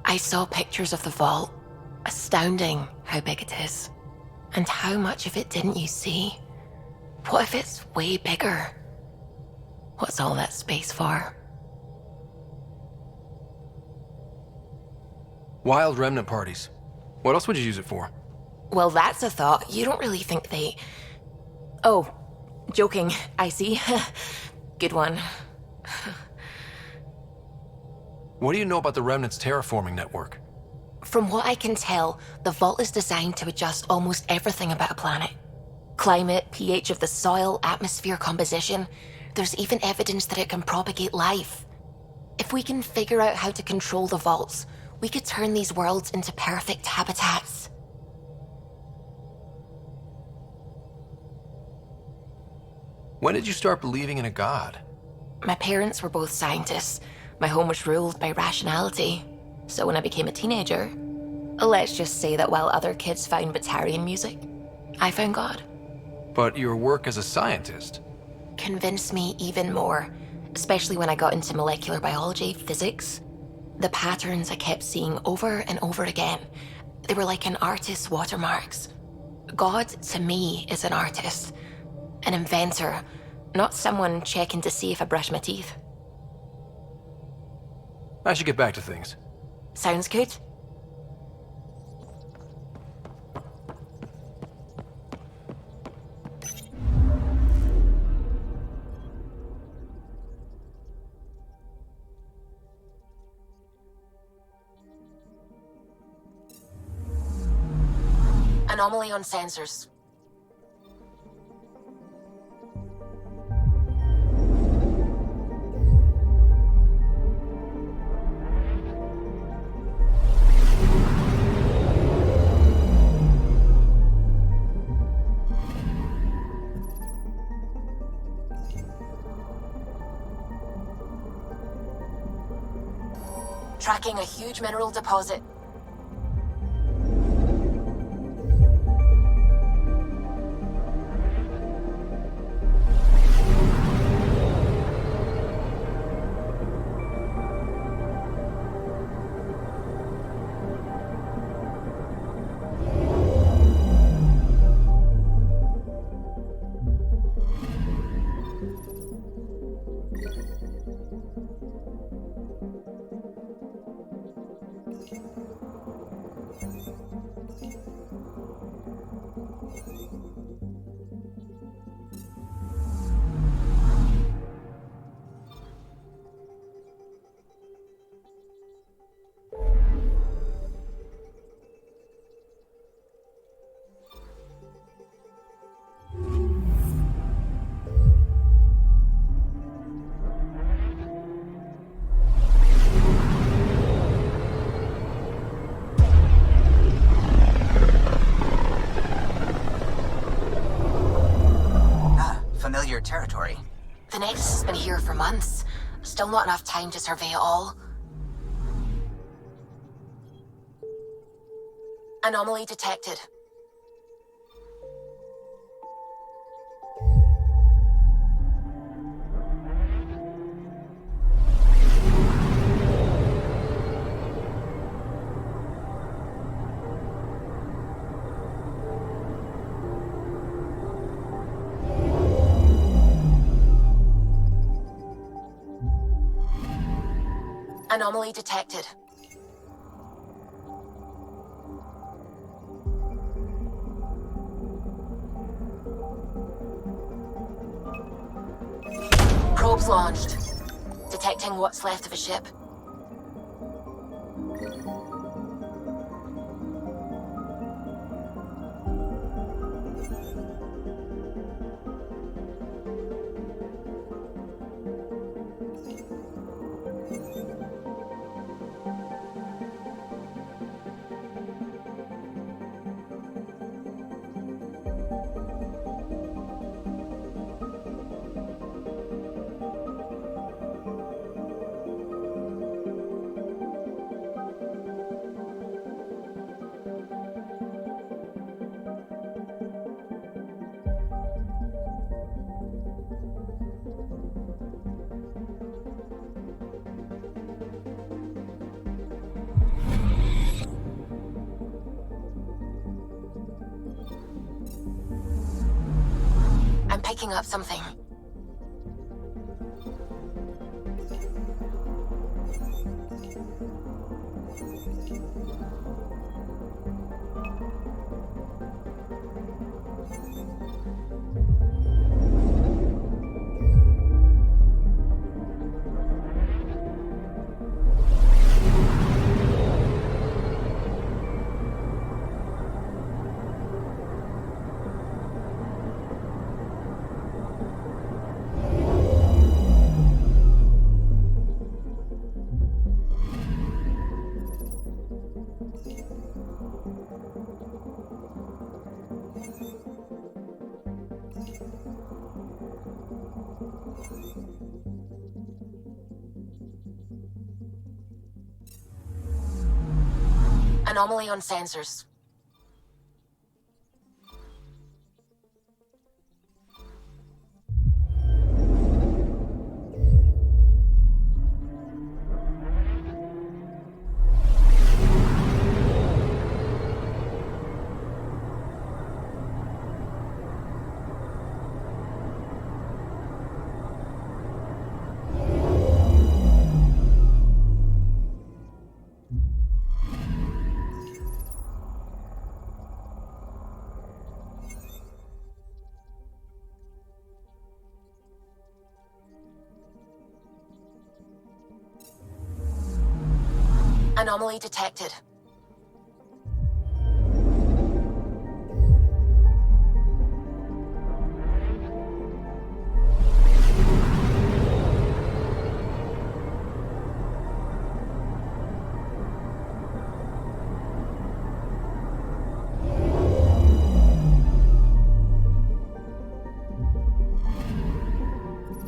I saw pictures of the vault. Astounding how big it is. And how much of it didn't you see? What if it's way bigger? What's all that space for? Wild remnant parties. What else would you use it for? Well, that's a thought. You don't really think they... Oh, joking, I see. Good one. What do you know about the remnant's terraforming network? From what I can tell, the vault is designed to adjust almost everything about a planet. Climate, pH of the soil, atmosphere composition. There's even evidence that it can propagate life. If we can figure out how to control the vaults, we could turn these worlds into perfect habitats. When did you start believing in a god? My parents were both scientists. My home was ruled by rationality. So when I became a teenager, let's just say that while other kids found Batarian music, I found God. But your work as a scientist? Convinced me even more, especially when I got into molecular biology, physics. The patterns I kept seeing over and over again, they were like an artist's watermarks. God, to me, is an artist, an inventor, not someone checking to see if I brush my teeth. I should get back to things. Sounds good. Anomaly on sensors. Tracking a huge mineral deposit. Familiar territory. The Nexus has been here for months. Still not enough time to survey it all. Anomaly detected. Anomaly detected. Probes launched. Detecting what's left of a ship. picking up something. Anomaly on sensors. Anomaly detected.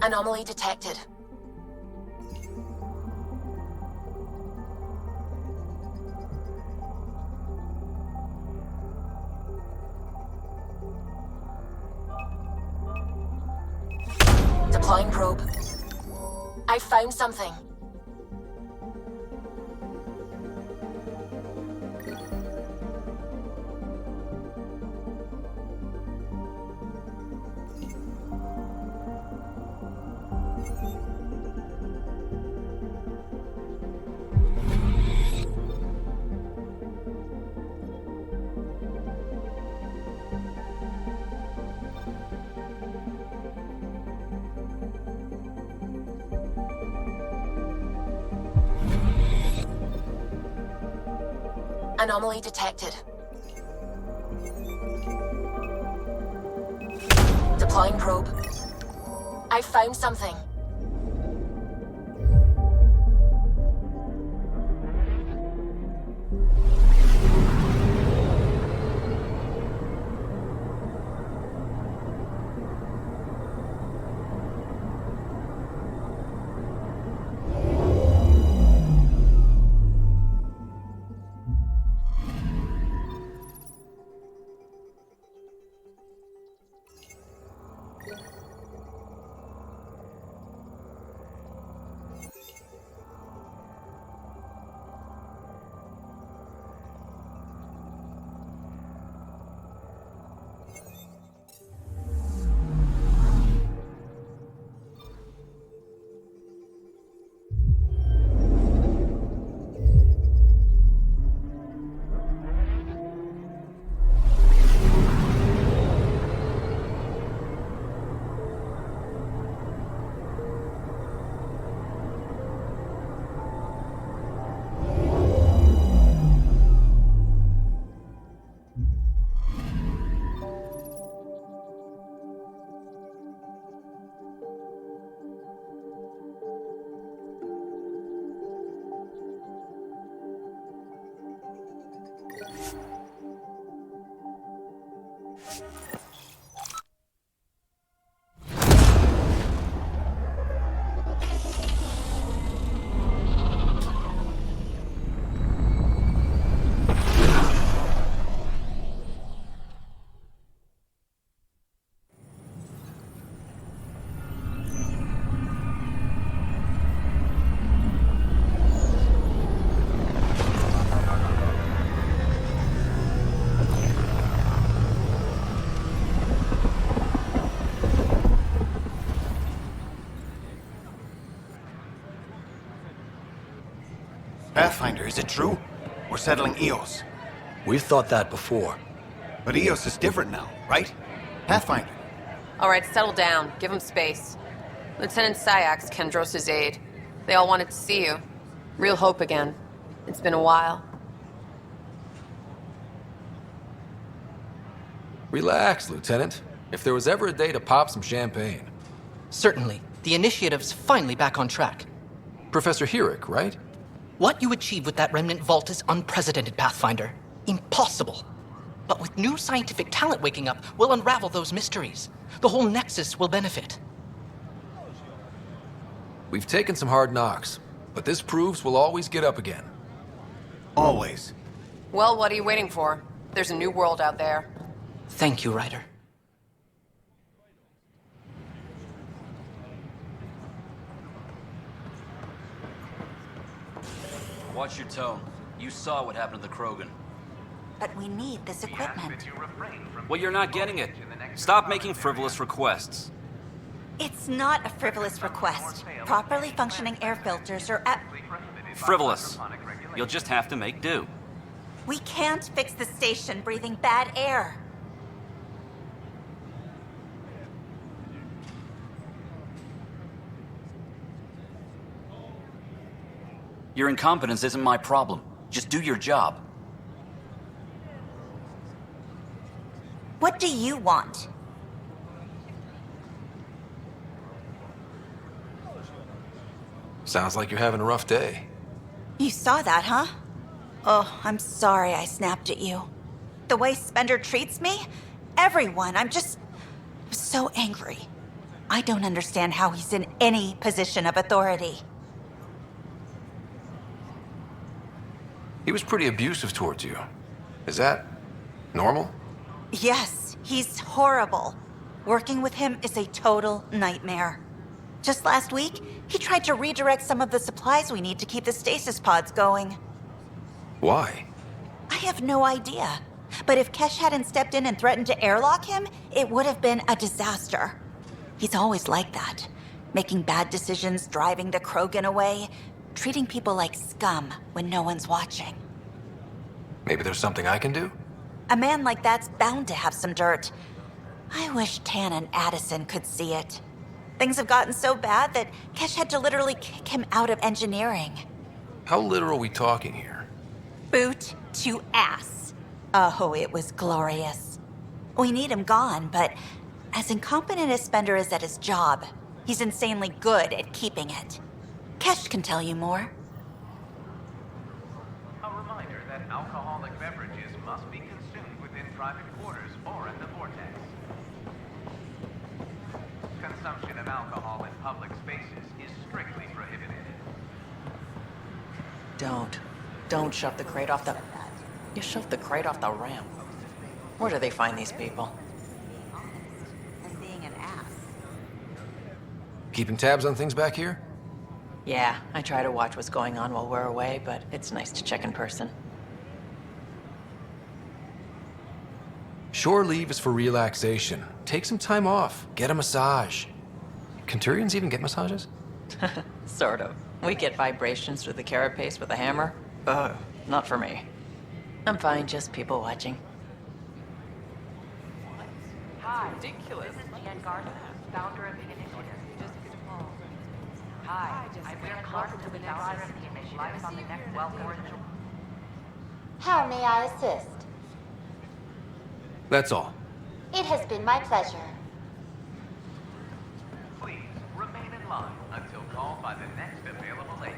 Anomaly detected. Deploying probe. I found something. Anomaly detected. Deploying probe. I found something. Pathfinder, is it true? We're settling Eos. We've thought that before. But Eos is different now, right? Pathfinder. All right, settle down. Give him space. Lieutenant Syax, Kendros' aide. They all wanted to see you. Real hope again. It's been a while. Relax, Lieutenant. If there was ever a day to pop some champagne. Certainly. The initiative's finally back on track. Professor Herrick, right? What you achieved with that remnant vault is unprecedented, Pathfinder. Impossible. But with new scientific talent waking up, we'll unravel those mysteries. The whole Nexus will benefit. We've taken some hard knocks, but this proves we'll always get up again. Always. Well, what are you waiting for? There's a new world out there. Thank you, Ryder. Watch your tone. You saw what happened to the Krogan. But we need this equipment. Well, you're not getting it. Stop making frivolous requests. It's not a frivolous request. Properly functioning air filters are at... Frivolous. You'll just have to make do. We can't fix the station breathing bad air. Your incompetence isn't my problem. Just do your job. What do you want? Sounds like you're having a rough day. You saw that, huh? Oh, I'm sorry I snapped at you. The way Spender treats me? Everyone, I'm so angry. I don't understand how he's in any position of authority. He was pretty abusive towards you. Is that normal? Yes, he's horrible. Working with him is a total nightmare. Just last week, he tried to redirect some of the supplies we need to keep the stasis pods going. Why? I have no idea. But if Kesh hadn't stepped in and threatened to airlock him, it would have been a disaster. He's always like that. Making bad decisions, driving the Krogan away, treating people like scum when no one's watching. Maybe there's something I can do? A man like that's bound to have some dirt. I wish Tan and Addison could see it. Things have gotten so bad that Kesh had to literally kick him out of engineering. How literal are we talking here? Boot to ass. Oh, it was glorious. We need him gone, but as incompetent as Spender is at his job, he's insanely good at keeping it. Kesh can tell you more. A reminder that alcoholic beverages must be consumed within private quarters or at the vortex. Consumption of alcohol in public spaces is strictly prohibited. Don't shove the crate off the... You shoved the crate off the ramp. Where do they find these people? And being an ass. Keeping tabs on things back here? Yeah, I try to watch what's going on while we're away, but it's nice to check in person. Shore leave is for relaxation. Take some time off. Get a massage. Can Turians even get massages? Sort of. We get vibrations through the carapace with a hammer. Ugh, not for me. I'm fine, just people watching. Hi, ridiculous. This is Jen Gardner, founder of the initiative. Hi, I'm Mary Clark, the founder of the initiative. Live on the next welcome. How may I assist? That's all. It has been my pleasure. Please remain in line until called by the next available agent.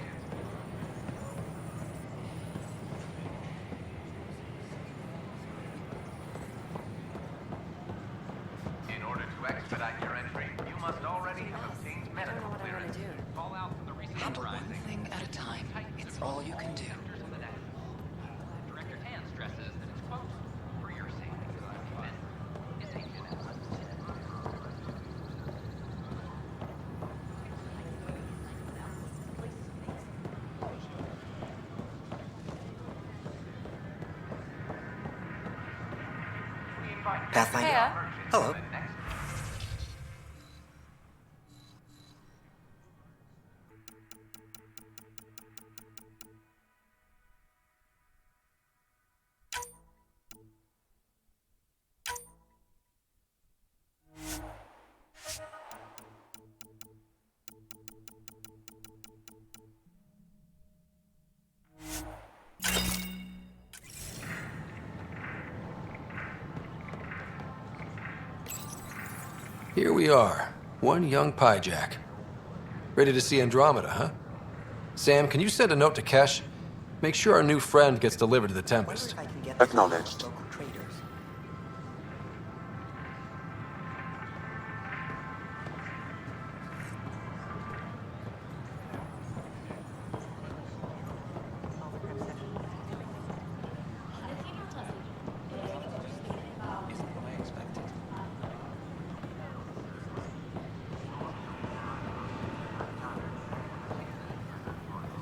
In order to expedite your entry, you must already have obtained medical clearance. Call out from the recent Handle one uprising. thing at a time. It's all you can do. Director Tan stresses that it's quote, for your safety. Is agent at Pathfinder. Hiya. Hello. Here we are, one young Pyjack. Ready to see Andromeda, huh? Sam, can you send a note to Kesh? Make sure our new friend gets delivered to the Tempest. Acknowledged. Local traders.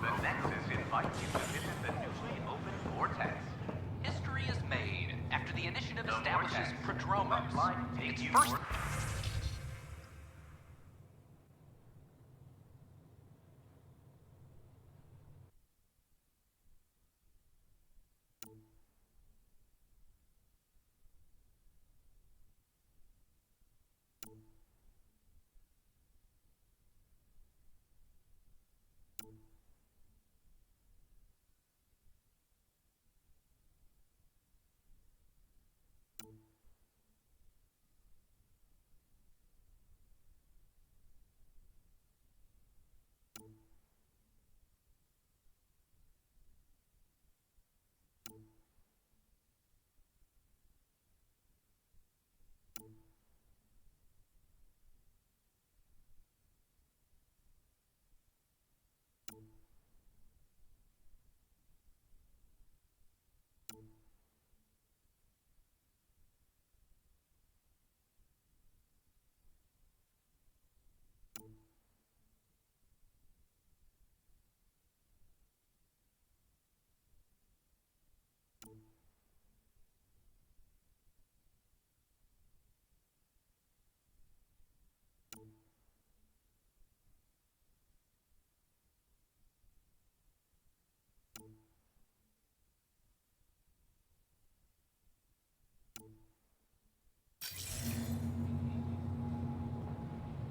The Nexus invites you to visit the newly opened Vortex. History is made after the initiative establishes Prodromos, its first...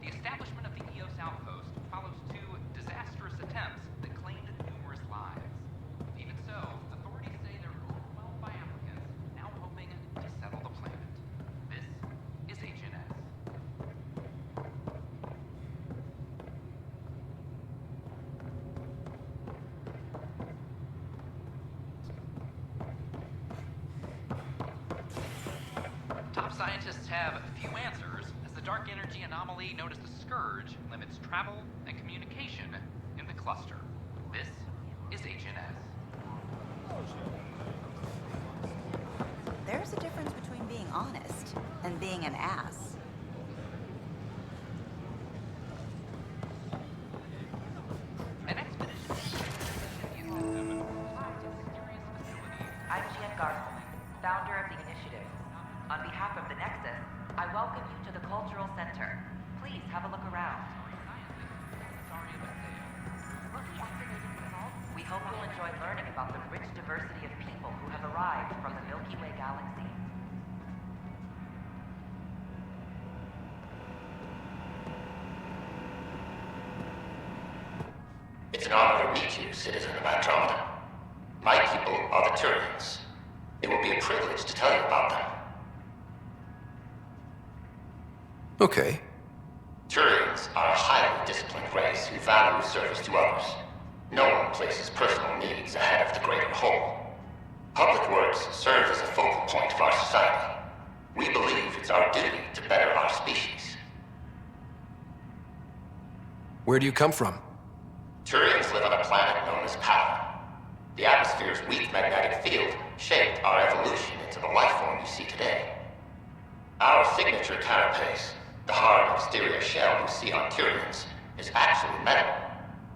The establishment of the EOS outpost follows two disastrous attempts that claimed numerous lives. Even so, authorities say they're overwhelmed by applicants, now hoping to settle the planet. This is HNS. Top scientists have few answers, as the dark energy anomaly known as the Scourge limits travel and communication in the cluster. This is HNS. There's a difference between being honest and being an ass. An expedition I'm Jen Garthman, founder of the initiative. On behalf of the Nexus, I welcome you to the Cultural Center. Please have a look around. We hope you'll enjoy learning about the rich diversity of people who have arrived from the Milky Way galaxy. It's an honor to meet you, citizen of Andromeda. My people are the Turians. It will be a privilege to tell you about them. Okay. Turians are a highly disciplined race who value service to others. No one places personal needs ahead of the greater whole. Public works serve as a focal point of our society. We believe it's our duty to better our species. Where do you come from? Turians live on a planet known as Power. The atmosphere's weak magnetic field shaped our evolution into the life form you see today. Our signature carapace, the hard exterior shell you see on Turians, is actually metal.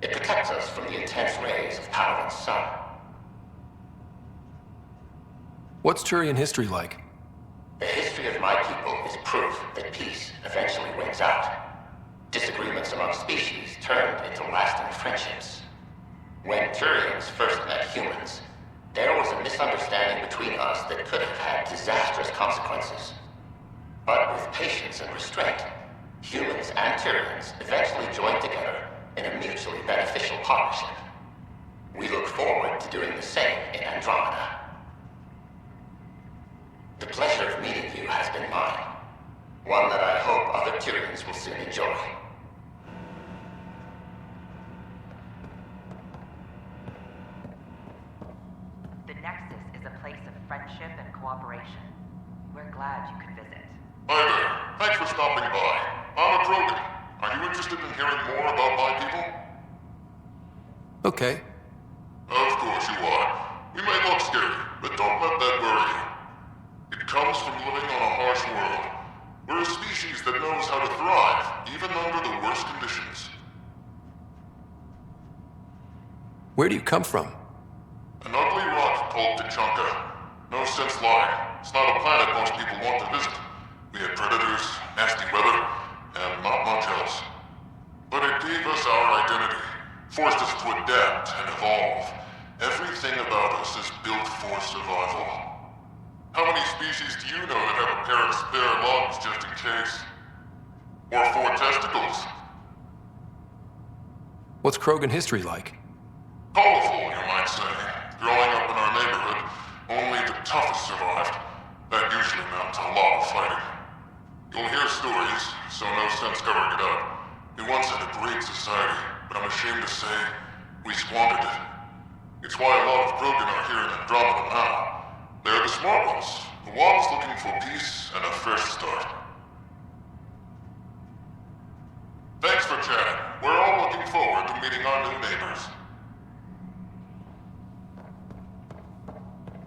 It protects us from the intense rays of Power's sun. What's Turian history like? The history of my people is proof that peace eventually wins out. Disagreements among species turned into lasting friendships. When Turians first met humans, there was a misunderstanding between us that could have had disastrous consequences. But with patience and restraint, humans and Turians eventually joined together in a mutually beneficial partnership. We look forward to doing the same in Andromeda. The pleasure of meeting you has been mine. One that I hope other that Tyrians will soon enjoy. The Nexus is a place of friendship and cooperation. We're glad you could visit. Hi there. Thanks for stopping by. I'm a Krogan. Are you interested in hearing more about my people? Okay. Of course you are. We may look scary, but don't let that worry you. It comes from living on a harsh world. We're a species that knows how to thrive, even under the worst conditions. Where do you come from? An ugly rock called Tachanka. No sense lying. It's not a planet most people want to visit. We had predators, nasty weather, and not much else. But it gave us our identity, forced us to adapt and evolve. Everything about us is built for survival. How many species do you know that have a pair of spare lungs just in case? Or 4 testicles? What's Krogan history like? Colorful, you might say. Growing up in our neighborhood, only the toughest survived. That usually meant a lot of fighting. You'll hear stories, so no sense covering it up. We once had a great society, but I'm ashamed to say, we squandered it. It's why a lot of Krogan are here in Andromeda now. They're the smart ones, the ones looking for peace and a fresh start. Thanks for chatting. We're all looking forward to meeting our new neighbors.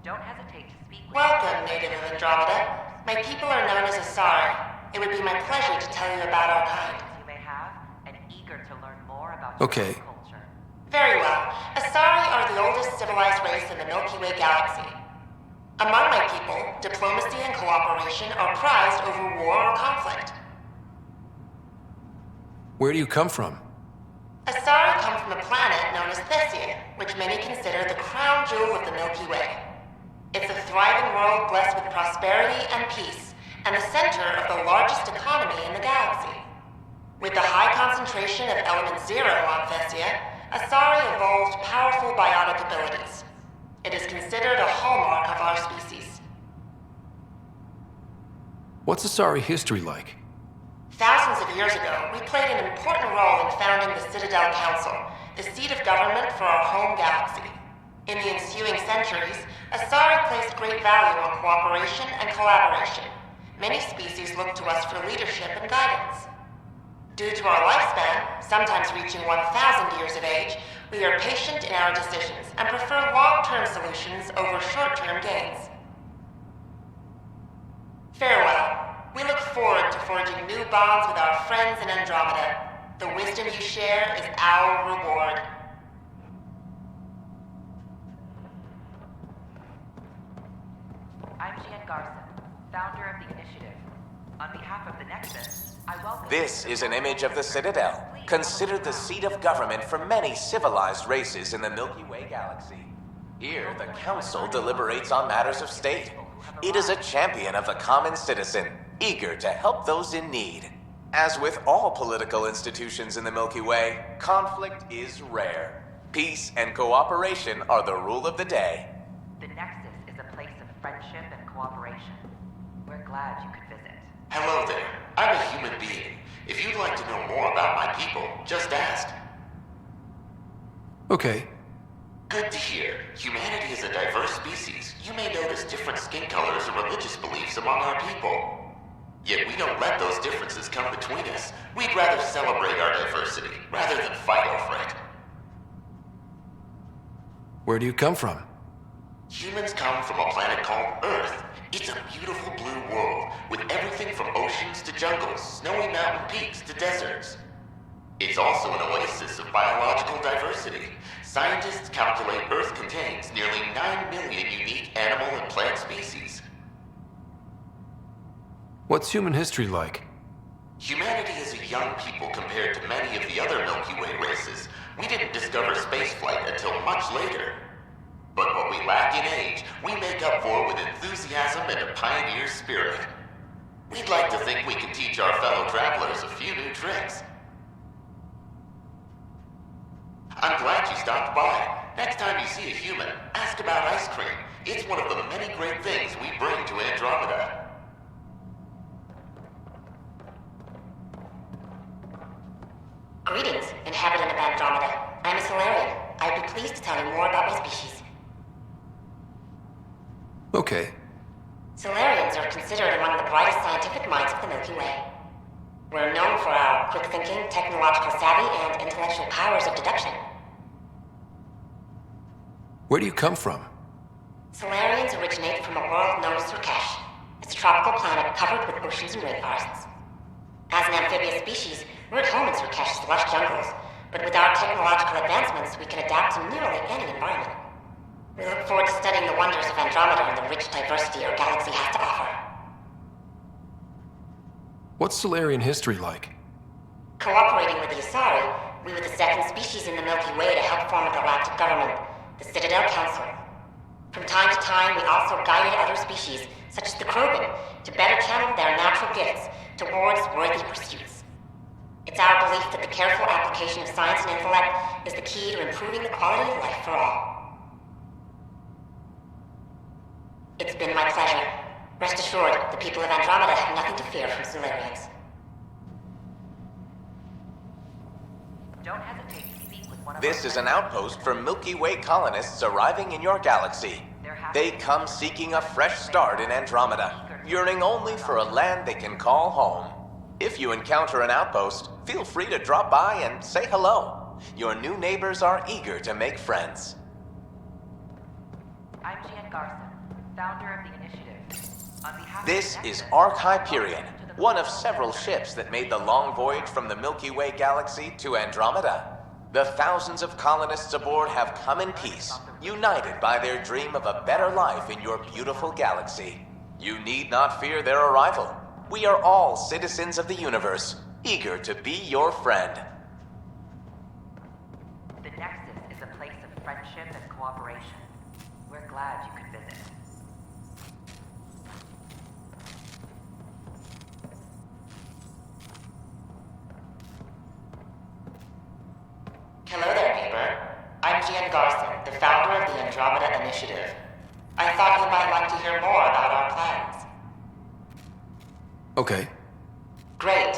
Don't hesitate to speak with Welcome, native of Andromeda. My people are known as Asari. It would be my pleasure to tell you about our kind. you may have and eager to learn more about Okay. your culture. Very well. Asari are the oldest civilized race in the Milky Way galaxy. Among my people, diplomacy and cooperation are prized over war or conflict. Where do you come from? Asari come from a planet known as Thesia, which many consider the crown jewel of the Milky Way. It's a thriving world blessed with prosperity and peace, and the center of the largest economy in the galaxy. With the high concentration of element zero on Thesia, Asari evolved powerful biotic abilities. It is considered a hallmark of our species. What's Asari history like? Thousands of years ago, we played an important role in founding the Citadel Council, the seat of government for our home galaxy. In the ensuing centuries, Asari placed great value on cooperation and collaboration. Many species look to us for leadership and guidance. Due to our lifespan, sometimes reaching 1,000 years of age, we are patient in our decisions and prefer long-term solutions over short-term gains. Farewell. We look forward to forging new bonds with our friends in Andromeda. The wisdom you share is our reward. I'm Gian Garson, founder of the initiative. On behalf of the Nexus, I welcome This you to is an image of the Citadel, considered the seat of government for many civilized races in the Milky Way galaxy. Here, the Council deliberates on matters of state. It is a champion of the common citizen, eager to help those in need. As with all political institutions in the Milky Way, conflict is rare. Peace and cooperation are the rule of the day. The Nexus is a place of friendship and cooperation. We're glad you could visit. Hello there. I'm a human being. If you'd like to know more about my people, just ask. Okay. Good to hear. Humanity is a diverse species. You may notice different skin colors or religious beliefs among our people. Yet we don't let those differences come between us. We'd rather celebrate our diversity, rather than fight over it. Where do you come from? Humans come from a planet called Earth. It's a beautiful blue world, with everything from oceans to jungles, snowy mountain peaks to deserts. It's also an oasis of biological diversity. Scientists calculate Earth contains nearly 9 million unique animal and plant species. What's human history like? Humanity is a young people compared to many of the other Milky Way races. We didn't discover spaceflight until much later. But what we lack in age, we make up for with enthusiasm and a pioneer spirit. We'd like to think we can teach our fellow travelers a few new tricks. I'm glad you stopped by. Next time you see a human, ask about ice cream. It's one of the many great things we bring to Andromeda. Greetings, inhabitant of Andromeda. I'm a Solarian. I'd be pleased to tell you more about my species. Okay. Solarians are considered among the brightest scientific minds of the Milky Way. We're known for our quick thinking, technological savvy, and intellectual powers of deduction. Where do you come from? Solarians originate from a world known as Surkesh. It's a tropical planet covered with oceans and rainforests. As an amphibious species, we're at home in Surkesh's lush jungles, but with our technological advancements, we can adapt to nearly any environment. We look forward to studying the wonders of Andromeda and the rich diversity our galaxy has to offer. What's Solarian history like? Cooperating with the Asari, we were the second species in the Milky Way to help form a galactic government, the Citadel Council. From time to time, we also guided other species, such as the Krogan, to better channel their natural gifts towards worthy pursuits. It's our belief that the careful application of science and intellect is the key to improving the quality of life for all. It's been my pleasure. Rest assured, the people of Andromeda have nothing to fear from Solarians. Don't hesitate to speak with one of This is an outpost for Milky Way colonists arriving in your galaxy. They come seeking a fresh start in Andromeda, yearning only for a land they can call home. If you encounter an outpost, feel free to drop by and say hello. Your new neighbors are eager to make friends. I'm Gian Garson, founder of the initiative. On behalf This is Ark Hyperion, one of several ships that made the long voyage from the Milky Way galaxy to Andromeda. The thousands of colonists aboard have come in peace, united by their dream of a better life in your beautiful galaxy. You need not fear their arrival. We are all citizens of the universe, eager to be your friend. The Nexus is a place of friendship and cooperation. We're glad you could visit. Hello there, neighbor. I'm Gian Garson, the founder of the Andromeda Initiative. I thought you might like to hear more about our plans. Okay. Great.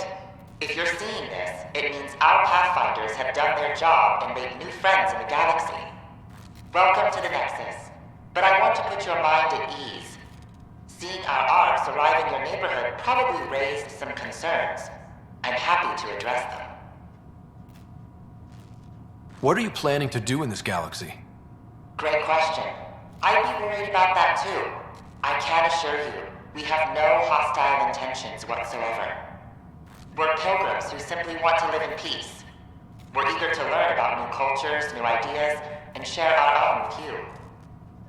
If you're seeing this, it means our Pathfinders have done their job and made new friends in the galaxy. Welcome to the Nexus. But I want to put your mind at ease. Seeing our arcs arrive in your neighborhood probably raised some concerns. I'm happy to address them. What are you planning to do in this galaxy? Great question. I'd be worried about that too. I can assure you, we have no hostile intentions whatsoever. We're pilgrims who simply want to live in peace. We're eager to learn about new cultures, new ideas, and share our own with you.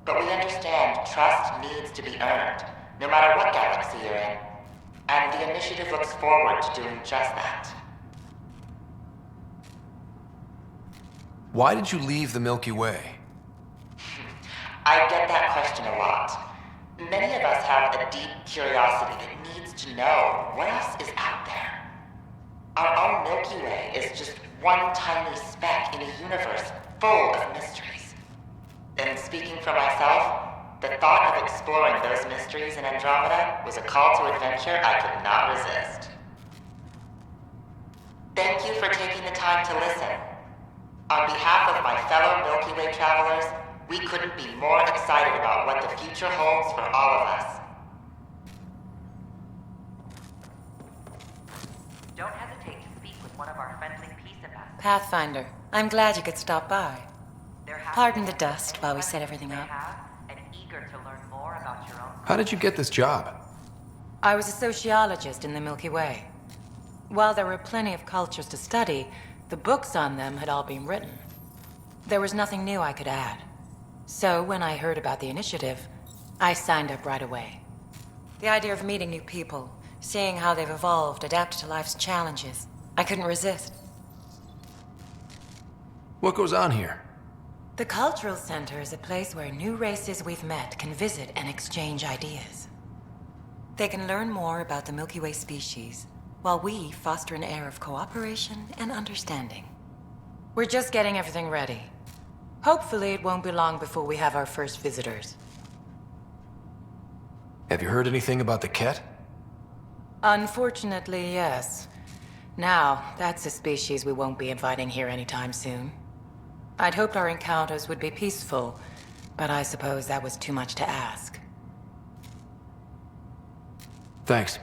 But we understand trust needs to be earned, no matter what galaxy you're in. And the initiative looks forward to doing just that. Why did you leave the Milky Way? I get that question a lot. Many of us have a deep curiosity that needs to know what else is out there. Our own Milky Way is just one tiny speck in a universe full of mysteries. And speaking for myself, the thought of exploring those mysteries in Andromeda was a call to adventure I could not resist. Thank you for taking the time to listen. On behalf of my fellow Milky Way travelers, we couldn't be more excited about what the future holds for all of us. Don't hesitate to speak with one of our friendly peace ambassadors. Pathfinder, I'm glad you could stop by. They're happy Pardon the to dust while we set everything up. and eager to learn more about your own. How did you get this job? I was a sociologist in the Milky Way. While there were plenty of cultures to study, the books on them had all been written. There was nothing new I could add. So when I heard about the initiative, I signed up right away. The idea of meeting new people, seeing how they've evolved, adapted to life's challenges, I couldn't resist. What goes on here? The Cultural Center is a place where new races we've met can visit and exchange ideas. They can learn more about the Milky Way species, while we foster an air of cooperation and understanding. We're just getting everything ready. Hopefully it won't be long before we have our first visitors. Have you heard anything about the Ket? Unfortunately, yes. Now, that's a species we won't be inviting here anytime soon. I'd hoped our encounters would be peaceful, but I suppose that was too much to ask. Thanks.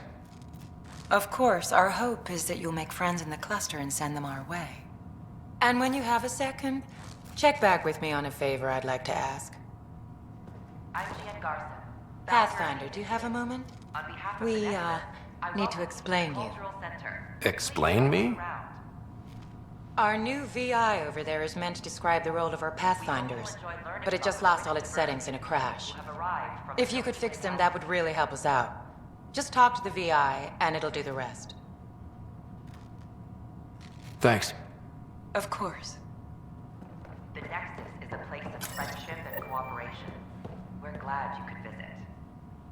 Of course, our hope is that you'll make friends in the cluster and send them our way. And when you have a second, check back with me on a favor I'd like to ask. IGN Garson. Pathfinder, do you have a moment? On behalf of We, the Nexus, I need to welcome explain the you. Cultural Center. Explain me? Our new VI over there is meant to describe the role of our Pathfinders, but it just lost all its settings in a crash. If you could fix them, that would really help us out. Just talk to the VI, and it'll do the rest. Thanks. Of course. The Nexus is a place of friendship and cooperation. We're glad you could visit.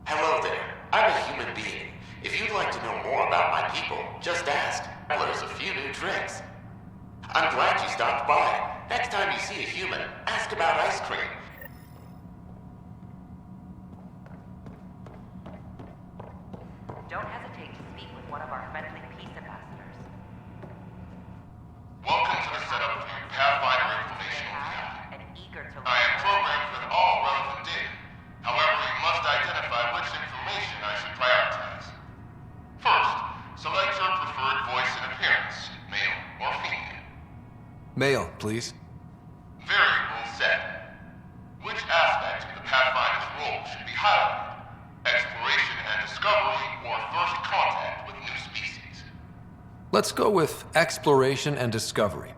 Hello there. I'm a human being. If you'd like to know more about my people, just ask. There's a few new tricks. I'm glad you stopped by. Next time you see a human, ask about ice cream. Don't hesitate to speak with one of our friendly peace ambassadors. Welcome to the setup of your Pathfinder information AI. And eager to I am programmed with all relevant data. However, you must identify which information I should prioritize. First, select your preferred voice and appearance, male or female. Mail, please. Variable set. Which aspect of the Pathfinder's role should be highlighted? Exploration and discovery, or first contact with new species? Let's go with exploration and discovery.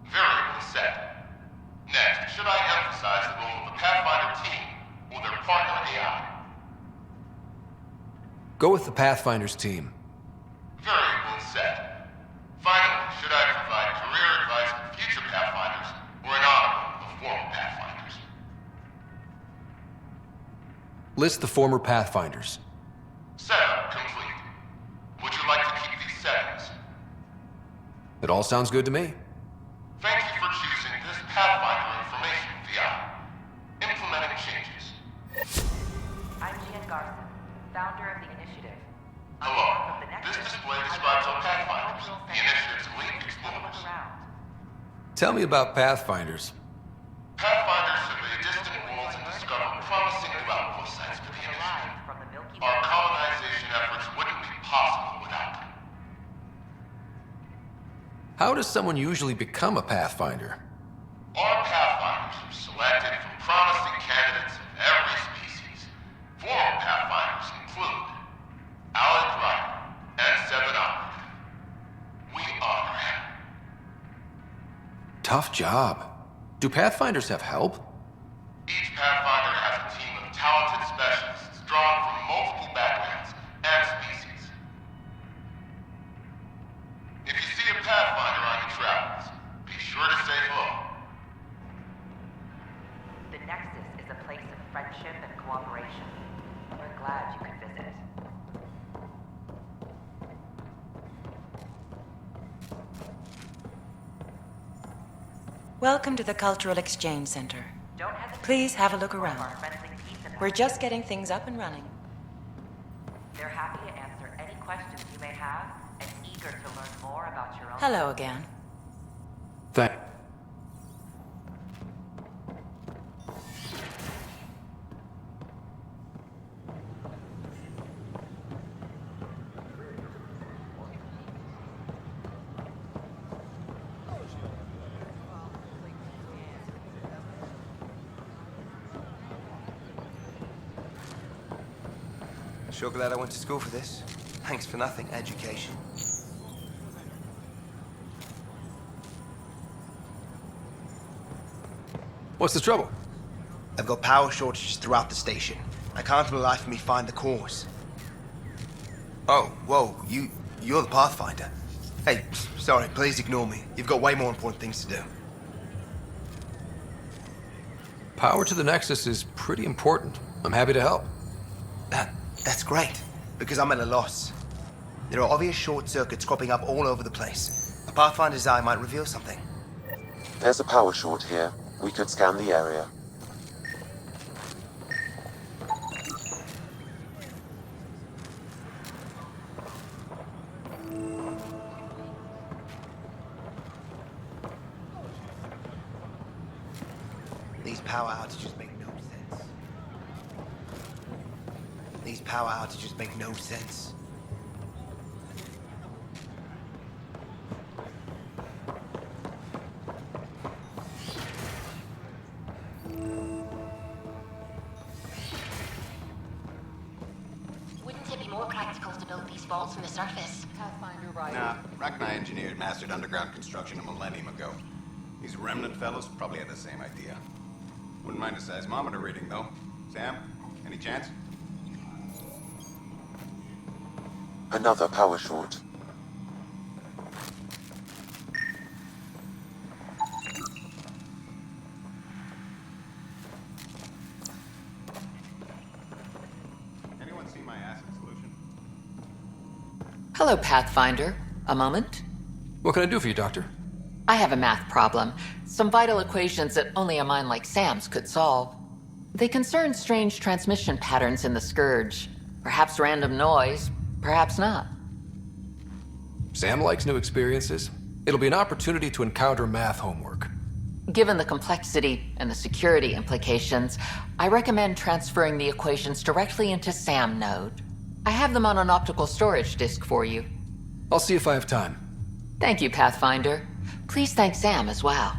Variable set. Next, should I emphasize the role of the Pathfinder team or their partner AI? Go with the Pathfinders team. Variable set. Finally, should I provide career advice for future Pathfinders or an honor of former Pathfinders? List the former Pathfinders. Setup complete. Would you like to keep these settings? It all sounds good to me. Thank you for choosing this Pathfinder information VI. Implementing changes. IGN Garson, founder of the initiative. Hello. This display describes our Pathfinders, the initiative's elite explorers. Tell me about Pathfinders. Pathfinders survey distant worlds and discover promising new outpost sites for the initiative. Our colonization efforts wouldn't be possible without them. How does someone usually become a Pathfinder? Our Pathfinders are selected from promising candidates of every species. Former Pathfinders include Alec Ryder and Seven Andromeda. We honor him. Tough job. Do Pathfinders have help? Each Pathfinder has a team of talented specialists drawn from multiple backgrounds and species. If you see a Pathfinder on your travels, be sure to say hello. The Nexus is a place of friendship and cooperation. We're glad you could visit. Welcome to the Cultural Exchange Center. Don't hesitate. Please have a look around. Our friendly peace ambassadors. We're just getting things up and running. They're happy to answer any questions you may have and eager to learn more about your own. Hello again. Thank. Sure glad I went to school for this. Thanks for nothing, education. What's the trouble? I've got power shortages throughout the station. I can't for the life of me find the cause. Oh, whoa, you're the Pathfinder. Hey, sorry, please ignore me. You've got way more important things to do. Power to the Nexus is pretty important. I'm happy to help. That's great, because I'm at a loss. There are obvious short circuits cropping up all over the place. A Pathfinder's eye might reveal something. There's a power short here. We could scan the area. These power outages make no sense. These power outages make no sense. Wouldn't it be more practical to build these vaults from the surface? Pathfinder, right? Nah, Rack and I engineered mastered underground construction a millennium ago. These remnant fellows probably had the same idea. Wouldn't mind a seismometer reading, though. Sam, any chance? Another power short. Anyone see my acid solution? Hello, Pathfinder. A moment? What can I do for you, Doctor? I have a math problem. Some vital equations that only a mind like Sam's could solve. They concern strange transmission patterns in the Scourge. Perhaps random noise, perhaps not. Sam likes new experiences. It'll be an opportunity to encounter math homework. Given the complexity and the security implications, I recommend transferring the equations directly into SAM node. I have them on an optical storage disk for you. I'll see if I have time. Thank you, Pathfinder. Please thank Sam as well.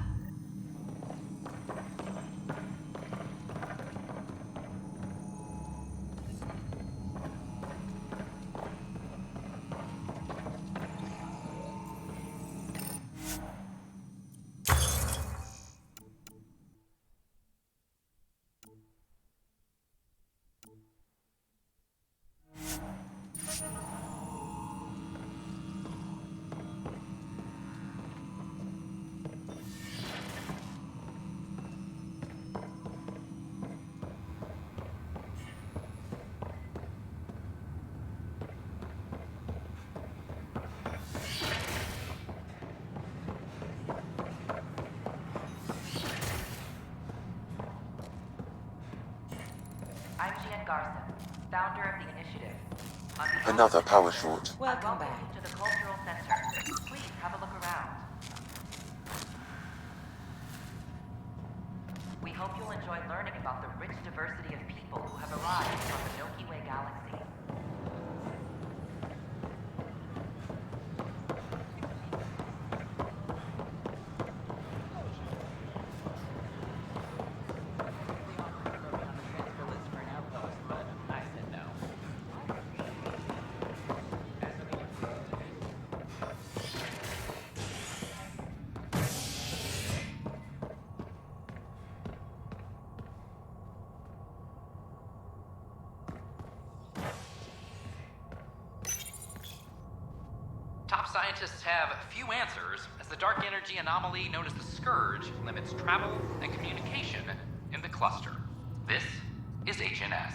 Founder of the initiative. Another power short. Welcome back to the Cultural Center. Please have a look around. We hope you'll enjoy learning about the rich diversity of people who have arrived from the Milky Way galaxy. Top scientists have few answers, as the dark energy anomaly known as the Scourge limits travel and communication in the cluster. This is HNS.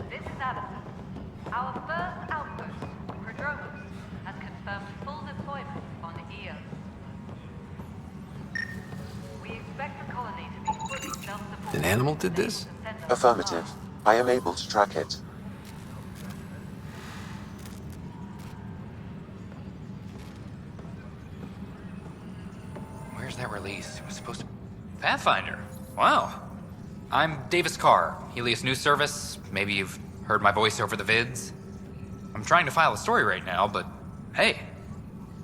This is Allison. Our first outpost, Prodromos, has confirmed full deployment on Io. We expect the colony to be fully self-supporting. An animal did this? Affirmative. I am able to track it. Where's that release? It was supposed to... Pathfinder. Wow. I'm Davis Carr, Helios News Service. Maybe you've heard my voice over the vids. I'm trying to file a story right now, but hey.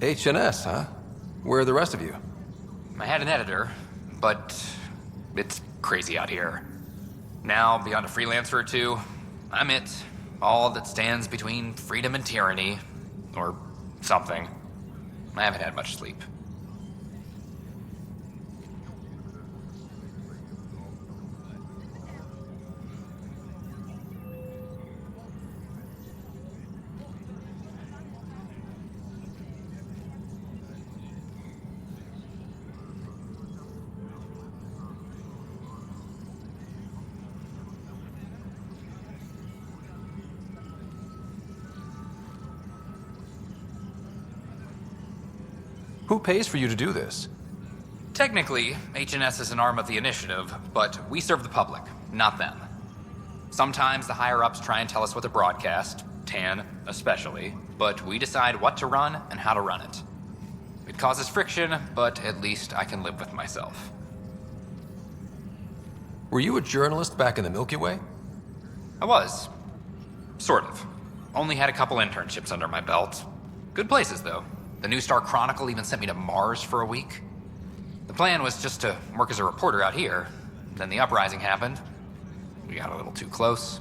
HNS, huh? Where are the rest of you? I had an editor, but it's crazy out here. Now, beyond a freelancer or two, I'm it. All that stands between freedom and tyranny. Or something. I haven't had much sleep. Who pays for you to do this? Technically, HNS is an arm of the initiative, but we serve the public, not them. Sometimes the higher-ups try and tell us what to broadcast, Tan especially, but we decide what to run and how to run it. It causes friction, but at least I can live with myself. Were you a journalist back in the Milky Way? I was. Sort of. Only had a couple internships under my belt. Good places, though. The New Star Chronicle even sent me to Mars for a week. The plan was just to work as a reporter out here. Then the uprising happened. We got a little too close.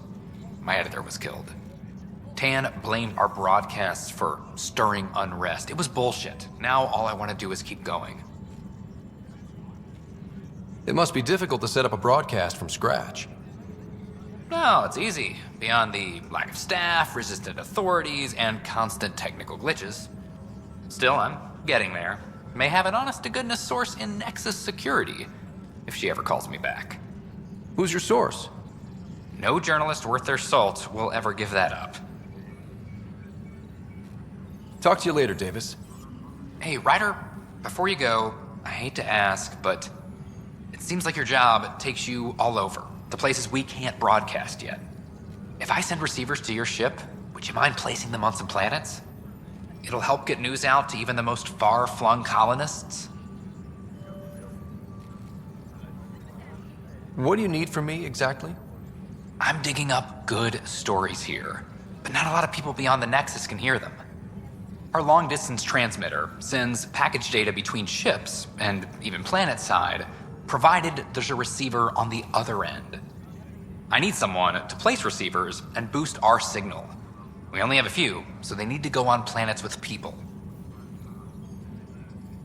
My editor was killed. Tan blamed our broadcasts for stirring unrest. It was bullshit. Now all I want to do is keep going. It must be difficult to set up a broadcast from scratch. No, it's easy. Beyond the lack of staff, resistant authorities, and constant technical glitches. Still, I'm getting there. May have an honest-to-goodness source in Nexus Security, if she ever calls me back. Who's your source? No journalist worth their salt will ever give that up. Talk to you later, Davis. Hey, Ryder, before you go, I hate to ask, but it seems like your job takes you all over, the places we can't broadcast yet. If I send receivers to your ship, would you mind placing them on some planets? It'll help get news out to even the most far-flung colonists. What do you need from me, exactly? I'm digging up good stories here, but not a lot of people beyond the Nexus can hear them. Our long-distance transmitter sends package data between ships, and even planet-side, provided there's a receiver on the other end. I need someone to place receivers and boost our signal. We only have a few, so they need to go on planets with people.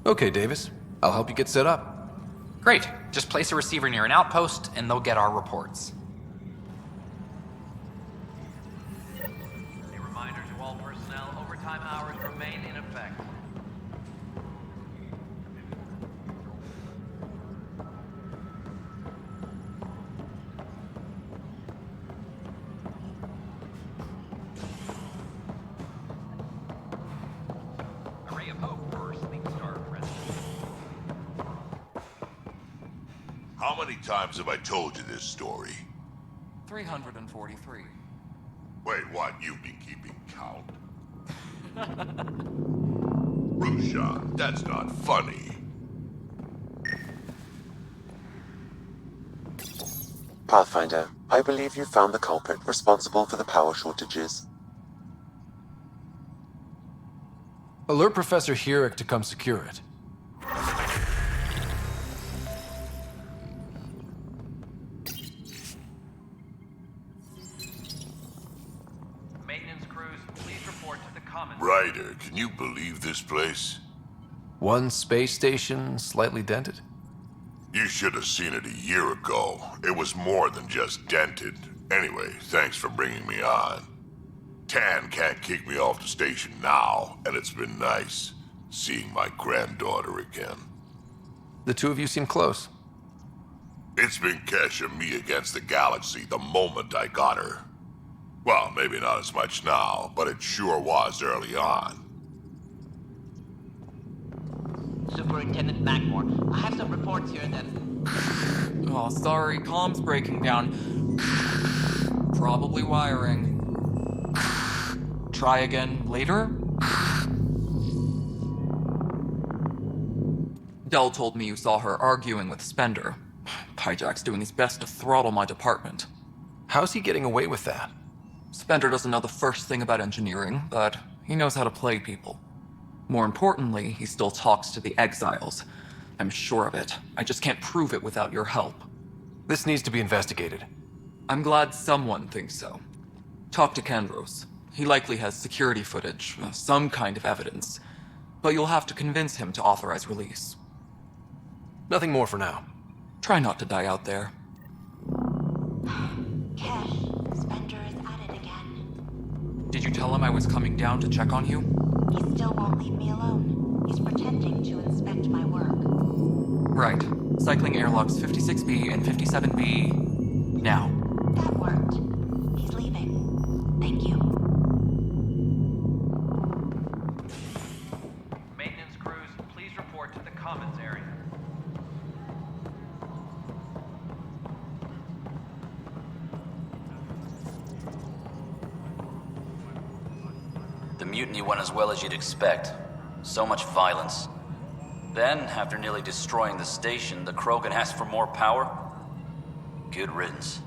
Okay, Davis. I'll help you get set up. Great. Just place a receiver near an outpost, and they'll get our reports. A reminder to all personnel, overtime hours remain in effect. Array of hope for Sleep Star President. How many times have I told you this story? 343. Wait, what? You've been keeping count? Rushan, that's not funny. Pathfinder, I believe you found the culprit responsible for the power shortages. Alert Professor Herrick to come secure it. Maintenance crews, please report to the common. Ryder, can you believe this place? One space station, slightly dented? You should have seen it a year ago. It was more than just dented. Anyway, thanks for bringing me on. Tan can't kick me off the station now, and it's been nice seeing my granddaughter again. The two of you seem close. It's been Kesh and me against the galaxy the moment I got her. Well, maybe not as much now, but it sure was early on. Superintendent Magmore, I have some reports here that... Oh, sorry, comms breaking down. Probably wiring. Try again later? Dell told me you saw her arguing with Spender. Pyjack's doing his best to throttle my department. How's he getting away with that? Spender doesn't know the first thing about engineering, but he knows how to play people. More importantly, he still talks to the exiles. I'm sure of it. I just can't prove it without your help. This needs to be investigated. I'm glad someone thinks so. Talk to Kandros. He likely has security footage, some kind of evidence. But you'll have to convince him to authorize release. Nothing more for now. Try not to die out there. Kesh, Spender is at it again. Did you tell him I was coming down to check on you? He still won't leave me alone. He's pretending to inspect my work. Right. Cycling airlocks 56B and 57B... now. That worked. He's leaving. Thank you. Maintenance crews, please report to the commons area. The mutiny went as well as you'd expect. So much violence. Then, after nearly destroying the station, the Krogan asked for more power? Good riddance.